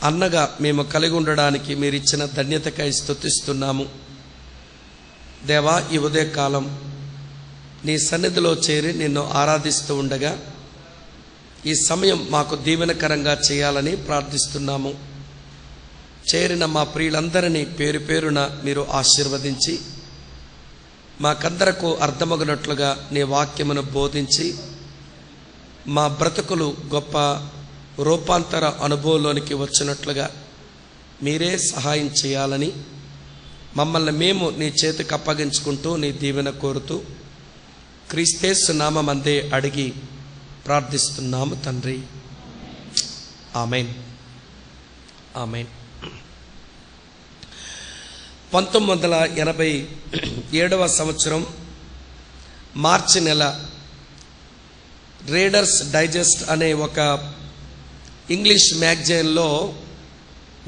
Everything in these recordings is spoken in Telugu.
అన్నగా మేము కలిగి ఉండడానికి మీరు ఇచ్చిన ధన్యతకై స్తుతిస్తున్నాము. దేవా, ఈ ఉదయకాలం నీ సన్నిధిలో చేరి నిన్ను ఆరాధిస్తూ ఉండగా ఈ సమయం మాకు దీవెనకరంగా చేయాలని ప్రార్థిస్తున్నాము. చేరిన మా ప్రియులందరినీ పేరు పేరున మీరు ఆశీర్వదించి మాకందరకు అర్థమగినట్లుగా నీ వాక్యమును బోధించి మా బ్రతుకులు గొప్ప రూపాంతర అనుభవంలోనికి వచ్చినట్లుగా మీరే సహాయం చేయాలని మమ్మల్ని మేము నీ చేతికి అప్పగించుకుంటూ నీ దీవెన కోరుతూ క్రీస్తేసు నామమందే అడిగి ప్రార్థిస్తున్నాము తండ్రి. ఆమేన్. ఆమేన్. 1987వ సంవత్సరం మార్చి నెల రీడర్స్ డైజెస్ట్ అనే ఒక ఇంగ్లీష్ మ్యాగజైన్లో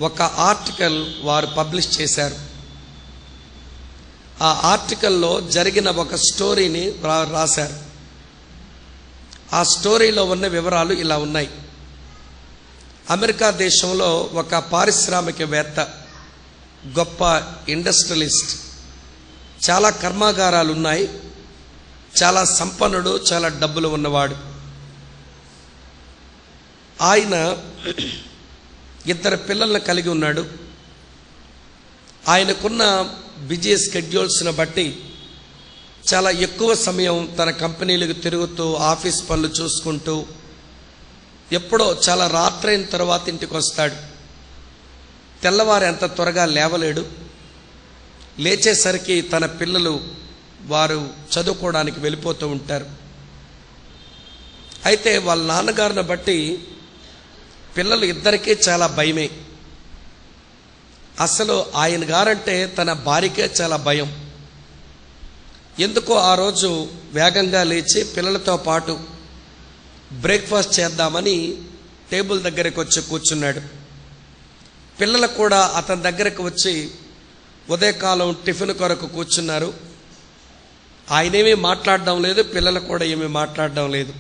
ఒక ఆర్టికల్ వారు పబ్లిష్ చేశారు. ఆ ఆర్టికల్లో జరిగిన ఒక స్టోరీని రాశారు. ఆ స్టోరీలో ఉన్న వివరాలు ఇలా ఉన్నాయి. అమెరికా దేశంలో ఒక పారిశ్రామికవేత్త, గొప్ప ఇండస్ట్రియలిస్ట్, చాలా కర్మాగారాలు ఉన్నాయి, చాలా సంపన్నుడు, చాలా డబ్బులు ఉన్నవాడు. ఆయన 2 పిల్లలను కలిగి ఉన్నాడు. ఆయనకున్న బిజీ స్కెడ్యూల్స్ను బట్టి చాలా ఎక్కువ సమయం తన కంపెనీలకు తిరుగుతూ ఆఫీస్ పనులు చూసుకుంటూ ఎప్పుడో చాలా రాత్రైన తర్వాత ఇంటికి వస్తాడు. తెల్లవారు ఎంత త్వరగా లేవలేడు. లేచేసరికి తన పిల్లలు వారు చదువుకోవడానికి వెళ్ళిపోతూ ఉంటారు. అయితే వాళ్ళ నాన్నగారిని బట్టి పిల్లలు ఇద్దరికీ చాలా భయమే. అసలు ఆయన గారంటే తన భార్యకే చాలా భయం. ఎందుకో ఆ రోజు వేగంగా లేచి పిల్లలతో పాటు బ్రేక్ఫాస్ట్ చేద్దామని టేబుల్ దగ్గరికి వచ్చి కూర్చున్నాడు. పిల్లలు కూడా అతని దగ్గరకు వచ్చి ఉదయకాలం టిఫిన్ కొరకు కూర్చున్నారు. ఆయనేమీ మాట్లాడడం లేదు, పిల్లలు కూడా ఏమీ మాట్లాడడం లేదు,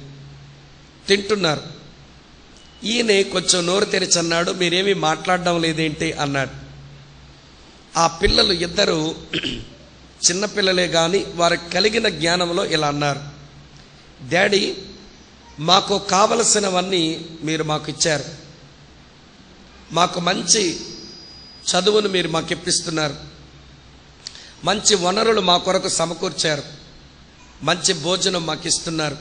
తింటున్నారు. ఈయన కొంచెం నోరు తెరిచి అన్నాడు, మీరేమీ మాట్లాడడం లేదేంటి అన్నాడు. ఆ పిల్లలు ఇద్దరు చిన్నపిల్లలే కానీ వారికి కలిగిన జ్ఞానంలో ఇలా అన్నారు, డాడీ, మాకు కావలసినవన్నీ మీరు మాకు ఇచ్చారు, మాకు మంచి చదువును మీరు మాకు ఇప్పిస్తున్నారు, మంచి వనరులు మా కొరకు సమకూర్చారు, మంచి భోజనం మాకు ఇస్తున్నారు.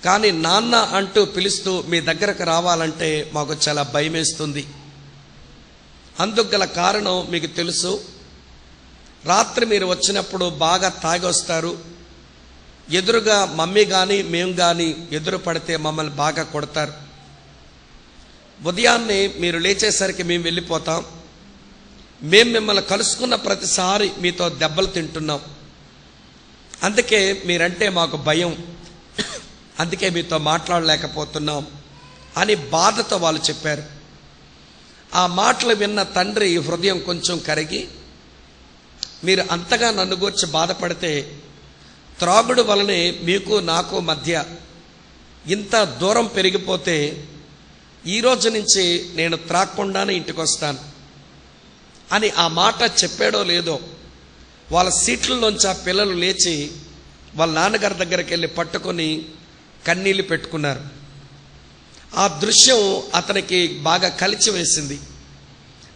కానీ నాన్న అంటూ పిలుస్తూ మీ దగ్గరకు రావాలంటే మాకు చాలా భయమేస్తుంది. అందుకు గల కారణం మీకు తెలుసు. రాత్రి మీరు వచ్చినప్పుడు బాగా తాగి వస్తారు. ఎదురుగా మమ్మీ కానీ మేము కానీ ఎదురు పడితే మమ్మల్ని బాగా కొడతారు. ఉదయాన్నే మీరు లేచేసరికి మేము వెళ్ళిపోతాం. మేము మిమ్మల్ని కలుసుకున్న ప్రతిసారి మీతో దెబ్బలు తింటున్నాం. అందుకే మీరంటే మాకు భయం, అందుకే మీతో మాట్లాడలేకపోతున్నాం అని బాధతో వాళ్ళు చెప్పారు. ఆ మాటలు విన్న తండ్రి హృదయం కొంచెం కరిగి, మీరు అంతగా నన్ను గూర్చి బాధపడితే త్రాగుడు వలనే మీకు నాకు మధ్య ఇంత దూరం పెరిగిపోతే ఈ రోజు నుంచి నేను త్రాగకుండానే ఇంటికి వస్తాను అని ఆ మాట చెప్పాడో లేదో వాళ్ళ సీట్లలోంచి ఆ పిల్లలు లేచి వాళ్ళ నాన్నగారి దగ్గరికి వెళ్ళి పట్టుకొని కన్నీళ్లు పెట్టుకున్నారు. ఆ దృశ్యం అతనికి బాగా కలిచి వేసింది.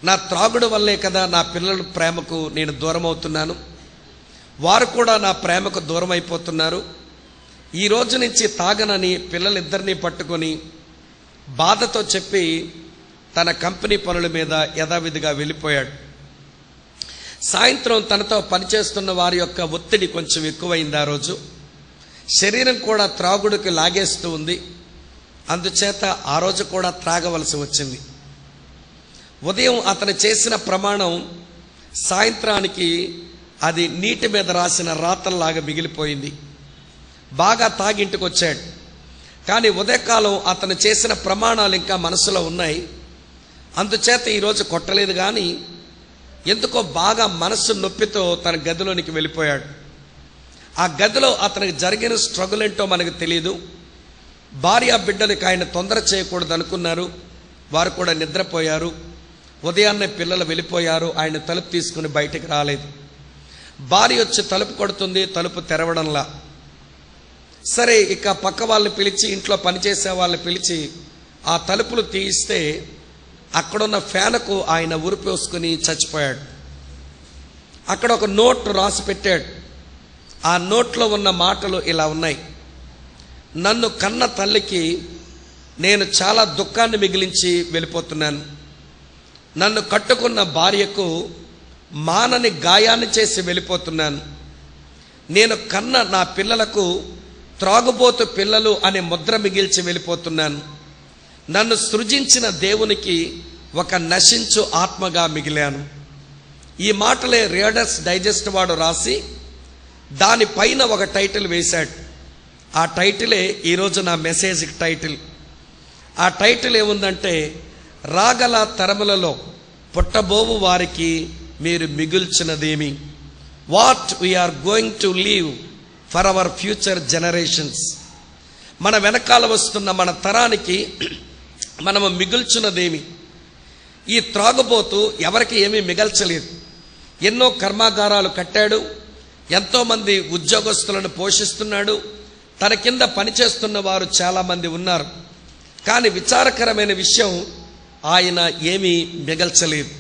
నా త్రాగుడు వల్లే కదా నా పిల్లల ప్రేమకు నేను దూరం అవుతున్నాను, వారు కూడా నా ప్రేమకు దూరం అయిపోతున్నారు. ఈ రోజు నుంచి తాగనని పిల్లలిద్దరినీ పట్టుకొని బాధతో చెప్పి తన కంపెనీ పనుల మీద యథావిధిగా వెళ్ళిపోయాడు. సాయంత్రం తనతో పనిచేస్తున్న వారి యొక్క ఒత్తిడి కొంచెం ఎక్కువైంది. ఆ రోజు శరీరం కూడా త్రాగుడికి లాగేస్తూ ఉంది. అందుచేత ఆ రోజు కూడా త్రాగవలసి వచ్చింది. ఉదయం అతను చేసిన ప్రమాణం సాయంత్రానికి అది నీటి మీద రాసిన రాతల్లాగా మిగిలిపోయింది. బాగా తాగింటికి వచ్చాడు. కానీ ఉదయకాలం అతను చేసిన ప్రమాణాలు ఇంకా మనసులో ఉన్నాయి. అందుచేత ఈరోజు కొట్టలేదు. కానీ ఎందుకో బాగా మనస్సు నొప్పితో తన గదిలోనికి వెళ్ళిపోయాడు. ఆ గదిలో అతనికి జరిగిన స్ట్రగుల్ ఏంటో మనకు తెలియదు. భార్య బిడ్డలకి ఆయన తొందర చేయకూడదు అనుకున్నారు. వారు కూడా నిద్రపోయారు. ఉదయాన్నే పిల్లలు వెళ్ళిపోయారు. ఆయన తలుపు తీసుకుని బయటికి రాలేదు. భార్య వచ్చి తలుపు కొడుతుంది, తలుపు తెరవడంలా. సరే, ఇక పక్క వాళ్ళని పిలిచి, ఇంట్లో పనిచేసే వాళ్ళని పిలిచి ఆ తలుపులు తీయిస్తే అక్కడున్న ఫ్యాన్కు ఆయన ఉరిపోసుకుని చచ్చిపోయాడు. అక్కడ ఒక నోట్ రాసి పెట్టాడు. ఆ నోట్లో ఉన్న మాటలు ఇలా ఉన్నాయి: నన్ను కన్న తల్లికి నేను చాలా దుఃఖాన్ని మిగిలించి వెళ్ళిపోతున్నాను. నన్ను కట్టుకున్న భార్యకు మానని గాయాన్ని చేసి వెళ్ళిపోతున్నాను. నేను కన్న నా పిల్లలకు త్రాగుబోతు పిల్లలు అనే ముద్ర మిగిల్చి వెళ్ళిపోతున్నాను. నన్ను సృజించిన దేవునికి ఒక నశించు ఆత్మగా మిగిలాను. ఈ మాటలే రీడర్స్ డైజెస్ట్ వాడు రాసి దానిపైన ఒక టైటిల్ వేశాడు. ఆ టైటిలే ఈరోజు నా మెసేజ్ టైటిల్. ఆ టైటిల్ ఏముందంటే, రాగల తరములలో పుట్టబోవు వారికి మీరు మిగుల్చినదేమి, what we are going to leave for our future generations. మన వెనకాల వస్తున్న మన తరానికి మనము మిగుల్చున్నదేమి. ఈ త్రాగుబోతు ఎవరికి ఏమీ మిగల్చలేదు. ఎన్నో కర్మాగారాలు కట్టాడు, ఎంతోమంది ఉద్యోగస్తులను పోషిస్తున్నాడు, తన కింద పనిచేస్తున్న వారు చాలామంది ఉన్నారు. కానీ విచారకరమైన విషయం, ఆయన ఏమీ మిగల్చలేదు.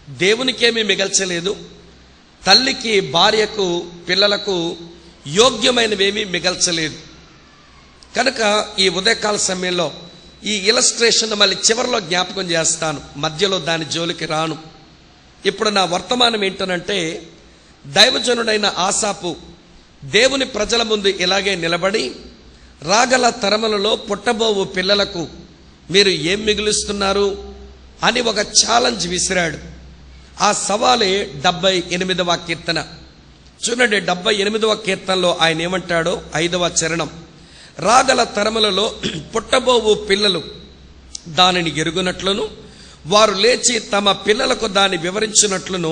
దేవునికేమీ మిగల్చలేదు. తల్లికి, భార్యకు, పిల్లలకు యోగ్యమైనవేమీ మిగల్చలేదు. కనుక ఈ ఉదయకాల సమయంలో ఈ ఇలస్ట్రేషన్ మళ్ళీ చివరిలో జ్ఞాపకం చేస్తాను, మధ్యలో దాని జోలికి రాను. ఇప్పుడు నా వర్తమానం ఏంటనంటే, దైవజనుడైన ఆసాపు దేవుని ప్రజల ముందు ఇలాగే నిలబడి, రాగల తరములలో పుట్టబోవు పిల్లలకు మీరు ఏం మిగులుస్తున్నారు అని ఒక ఛాలెంజ్ విసిరాడు. ఆ సవాలే 78వ కీర్తన. చూడండి, 78వ కీర్తనలో ఆయన ఏమంటాడో, 5వ చరణం: రాగల తరములలో పుట్టబోవు పిల్లలు దానిని ఎరుగునట్లును, వారు లేచి తమ పిల్లలకు దాన్ని వివరించినట్లును